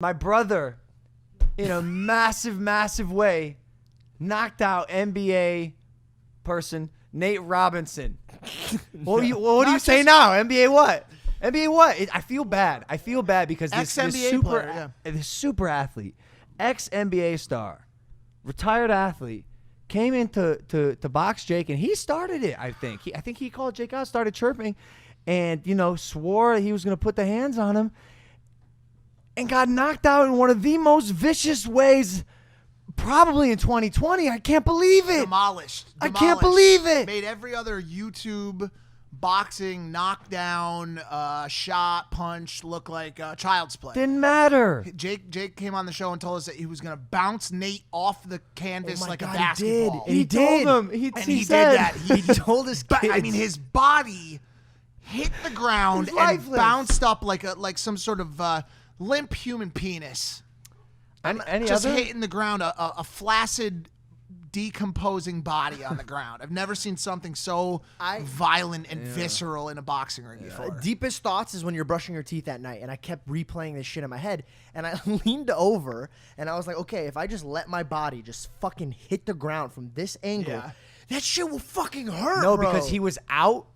My brother, in a massive, massive way, knocked out NBA person Nate Robinson. What do you say now? NBA what? NBA what? I feel bad. I feel bad because this super athlete, ex-NBA star, retired athlete, came in to box Jake, and he started it, I think. I think he called Jake out, started chirping, and, swore he was going to put the hands on him, and got knocked out in one of the most vicious ways probably in 2020. I can't believe it. Demolished. I can't believe it. Made every other YouTube boxing knockdown, shot, punch look like child's play. Didn't matter. Jake came on the show and told us that he was going to bounce Nate off the canvas a basketball. He did. Told him. He did that. He told his kids. I mean, his body hit the ground and bounced up like some sort of limp human penis. Just hitting the ground, a flaccid, decomposing body on the ground. I've never seen something so violent and visceral in a boxing ring before. Deepest thoughts is when you're brushing your teeth at night, and I kept replaying this shit in my head, and I leaned over, and I was like, okay, if I just let my body just fucking hit the ground from this angle, that shit will fucking hurt, No, bro. because he was out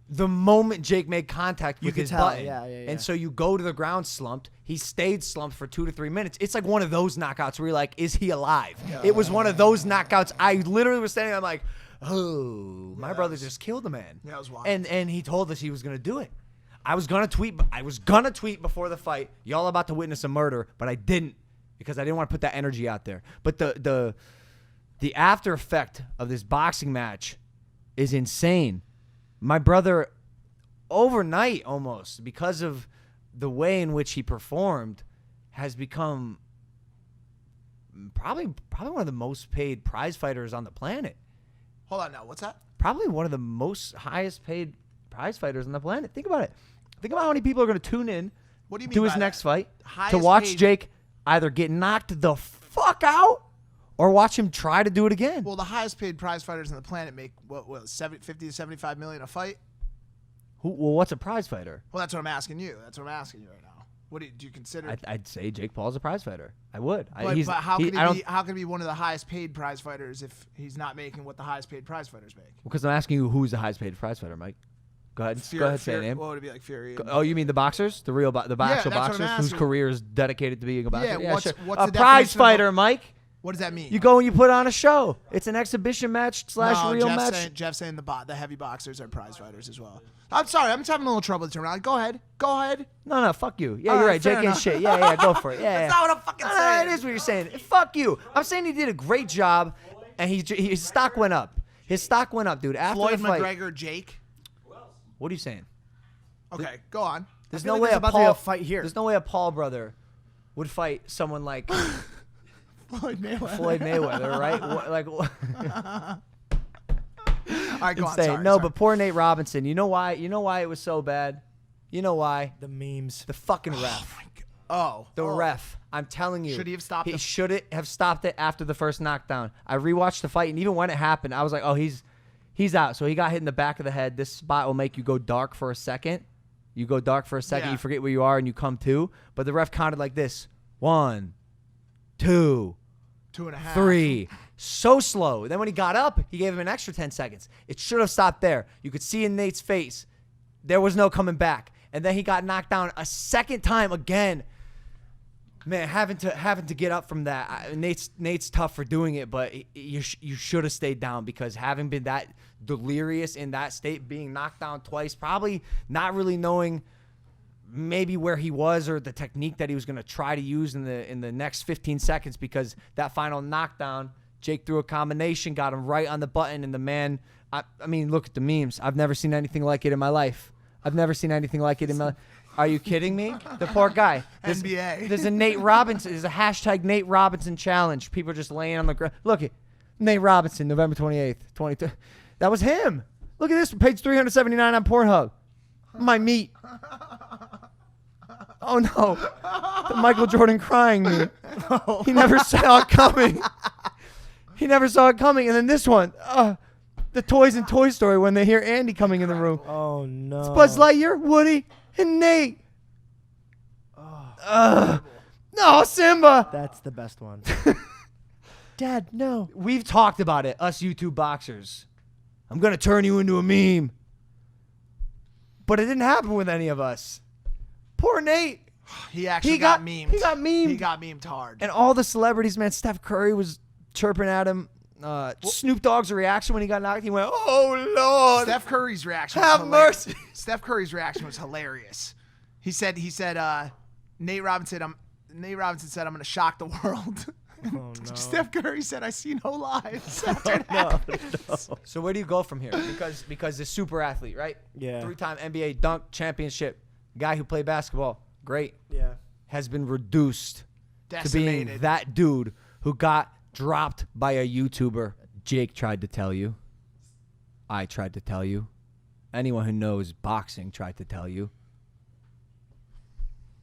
the moment Jake made contact with his button. Yeah. And so you go to the ground slumped. He stayed slumped for 2 to 3 minutes. It's like one of those knockouts where you're like, is he alive? It was one of those knockouts. I literally was standing there, I'm like, oh, my brother just killed a man. Yeah, it was wild. And he told us he was going to do it. I was going to tweet before the fight, y'all about to witness a murder, but I didn't because I didn't want to put that energy out there. But the after effect of this boxing match is insane. My brother, overnight almost, because of the way in which he performed, has become probably one of the most paid prize fighters on the planet. Hold on now. What's that? Probably one of the most highest paid prize fighters on the planet. Think about it. Think about how many people are going to tune in to his next fight to watch Jake either get knocked the fuck out or watch him try to do it again. Well, the highest paid prize fighters on the planet make what 50 to 75 million a fight. What's a prize fighter? Well, that's what I'm asking you. That's what I'm asking you right now. What do you consider? I'd say Jake Paul's a prize fighter. I would. But how can he be one of the highest paid prize fighters if he's not making what the highest paid prize fighters make? Because I'm asking you who's the highest paid prize fighter, Mike. Go ahead. Go ahead. Say a name. What would it be like? Fury. Oh, you mean the boxers? The actual boxers whose career is dedicated to being a boxer? Yeah. Sure. What's a prize fighter, Mike? What does that mean? You go and you put on a show. It's an exhibition match / real match. Jeff's saying the heavy boxers are prize fighters as well. I'm sorry. I'm just having a little trouble with the terminology. Go ahead. No, fuck you. Yeah, you're right. Jake ain't shit. Yeah, go for it. Yeah, That's not what I'm fucking saying. It is what you're saying. Fuck you. I'm saying he did a great job, and his stock went up. His stock went up, dude. After Floyd the fight. McGregor, Jake. What are you saying? Okay, go on. There's no no way way a Paul fight here. There's no way a Paul brother would fight someone like Floyd Mayweather, right? All right, go on. Insane. Sorry. But poor Nate Robinson. You know why? You know why it was so bad? You know why? The memes. The fucking ref. The ref. I'm telling you. Should he have stopped He should have stopped it after the first knockdown. I rewatched the fight, and even when it happened, I was like, oh, he's out. So he got hit in the back of the head. This spot will make you go dark for a second. You go dark for a second, you forget where you are, and you come to. But the ref counted like this. 1, 2, 2.5, 3. So slow. Then when he got up, he gave him an extra 10 seconds. It should have stopped there. You could see in Nate's face, there was no coming back. And then he got knocked down a second time again. Man, having to get up from that. Nate's tough for doing it, but you should have stayed down, because having been that delirious in that state, being knocked down twice, probably not really knowing maybe where he was or the technique that he was going to try to use in the next 15 seconds, because that final knockdown, Jake threw a combination, got him right on the button, and the man, I mean, look at the memes. I've never seen anything like it in my life. Are you kidding me? The poor guy. NBA. There's a Nate Robinson. There's a hashtag Nate Robinson challenge. People are just laying on the ground. Look at Nate Robinson, November 28th, 22. That was him. Look at this, page 379 on Pornhub. My meat. Oh no, the Michael Jordan crying me. He never saw it coming. And then this one, the toys in Toy Story when they hear Andy coming in the room. Oh no. It's Buzz Lightyear, Woody, and Nate. No, Simba. That's the best one. Dad, no. We've talked about it, us YouTube boxers. I'm going to turn you into a meme. But it didn't happen with any of us. Poor Nate. He actually got memed. He got memed. He got memed hard. And all the celebrities, man, Steph Curry was chirping at him. Snoop Dogg's reaction when he got knocked, he went, "Oh, Lord." Steph Curry's reaction was Have mercy. Steph Curry's reaction was hilarious. He said, Nate Robinson said, "I'm going to shock the world." Oh, no. Steph Curry said, "I see no lies." After that. So where do you go from here? Because the super athlete, right? Yeah. 3-time NBA dunk championship guy who played basketball, great. Yeah. Has been reduced to being Decimated. that dude who got dropped by a YouTuber. Jake tried to tell you. I tried to tell you. Anyone who knows boxing tried to tell you.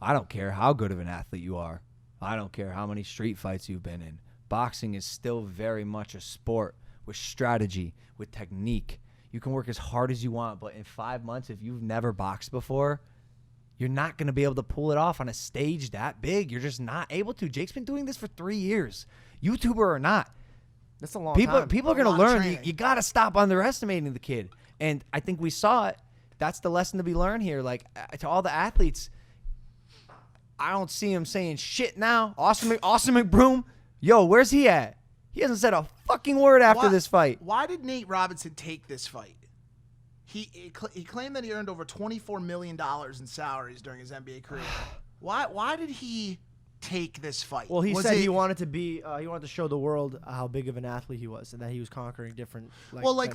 I don't care how good of an athlete you are. I don't care how many street fights you've been in. Boxing is still very much a sport with strategy, with technique. You can work as hard as you want, but in 5 months, if you've never boxed before, you're not going to be able to pull it off on a stage that big. You're just not able to. Jake's been doing this for 3 years. YouTuber or not. That's a long People time. are going to lot of learn. training. You got to stop underestimating the kid. And I think we saw it. That's the lesson to be learned here. Like, to all the athletes, I don't see him saying shit now. Austin McBroom, yo, where's he at? He hasn't said a fucking word after this fight. Why did Nate Robinson take this fight? He claimed that he earned over $24 million in salaries during his NBA career. Why did he take this fight? Well, he Was said it- he wanted to show the world how big of an athlete he was, and that he was conquering different. like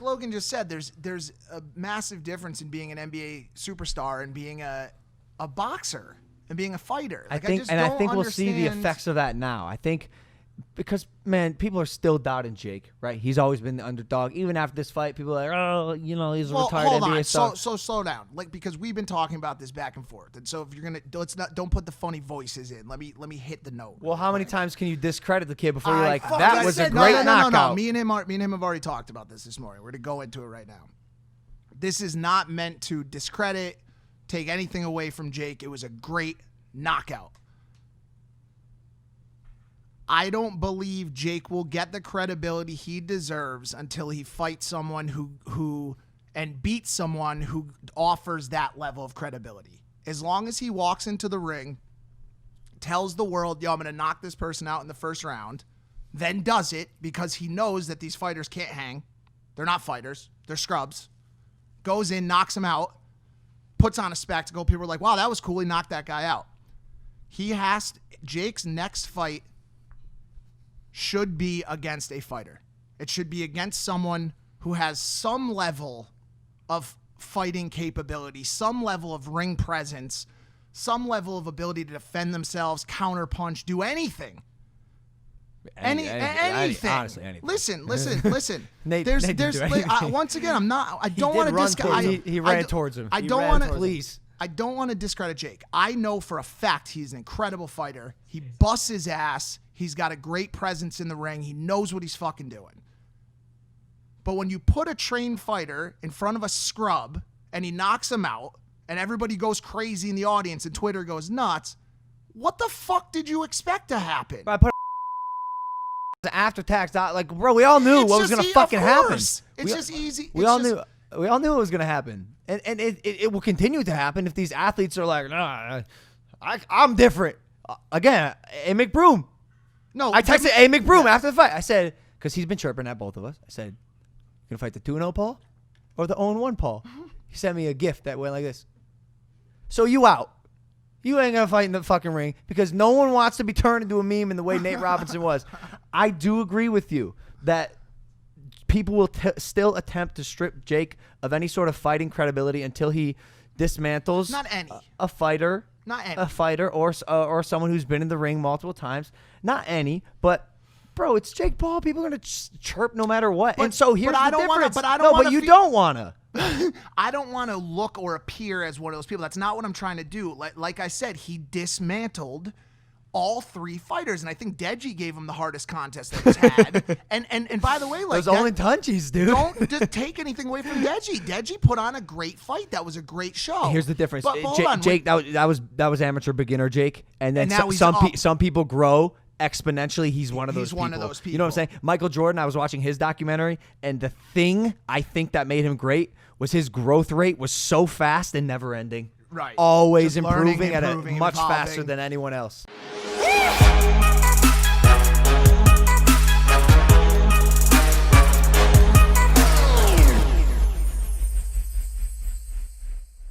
Logan just said, there's a massive difference in being an NBA superstar and being a boxer and being a fighter. I Like, think, just and I don't think we'll see the understand- effects of that now. I think because, man, people are still doubting Jake, right? He's always been the underdog. Even after this fight, people are like, oh, he's a retired hold NBA on. star. So slow down, because we've been talking about this back and forth, and so if you're gonna don't put the funny voices in. Let me hit the note. Well, how many times can you discredit the kid before you're I like, fucking that was a said- great no. knockout? Me and him have already talked about this morning. We're gonna go into it right now. This is not meant to discredit, take anything away from Jake. It was a great knockout. I don't believe Jake will get the credibility he deserves until he fights someone who and beats someone who offers that level of credibility. As long as he walks into the ring, tells the world, yo, I'm going to knock this person out in the first round, then does it because he knows that these fighters can't hang. They're not fighters. They're scrubs. Goes in, knocks him out, puts on a spectacle. People are like, wow, that was cool. He knocked that guy out. Jake's next fight should be against a fighter. It should be against someone who has some level of fighting capability, some level of ring presence, some level of ability to defend themselves, counterpunch, do anything. Anything. Honestly, anything. Listen. Nate there's didn't do anything. once again, I don't did want to run discredit. towards He ran towards him. I He don't ran want to. towards him. Please. I don't want to discredit Jake. I know for a fact he's an incredible fighter. He busts his ass. He's got a great presence in the ring. He knows what he's fucking doing. But when you put a trained fighter in front of a scrub and he knocks him out and everybody goes crazy in the audience and Twitter goes nuts, what the fuck did you expect to happen? I put the after tax out. Like, bro, we all knew what was going to fucking happen. It's just easy. We all knew it was going to happen. And it will continue to happen if these athletes are like, nah, I'm different. Again, A. McBroom. No, I texted A. McBroom after the fight. I said, because he's been chirping at both of us. I said, you going to fight the 2-0 Paul or the 0-1 Paul? He sent me a gift that went like this. So you out. You ain't going to fight in the fucking ring because no one wants to be turned into a meme in the way Nate Robinson was. I do agree with you that people will still attempt to strip Jake of any sort of fighting credibility until he dismantles Not any. a fighter. Not any. A fighter or someone who's been in the ring multiple times. Not any, but bro, it's Jake Paul. People are gonna chirp no matter what. And so here's the difference. But you don't wanna. I don't want to look or appear as one of those people. That's not what I'm trying to do. Like I said, he dismantled all 3 fighters, and I think Deji gave him the hardest contest that he's had. and by the way, like those only touchies, dude. Don't just take anything away from Deji. Deji put on a great fight. That was a great show. Here's the difference. But hold on, Jake, that was amateur beginner Jake, and then now some people grow exponentially. He's one of those people. One of those people. You know what I'm saying? Michael Jordan, I was watching his documentary, and the thing I think that made him great was his growth rate was so fast and never ending. Right. Always Just learning, improving at a much evolving. faster than anyone else.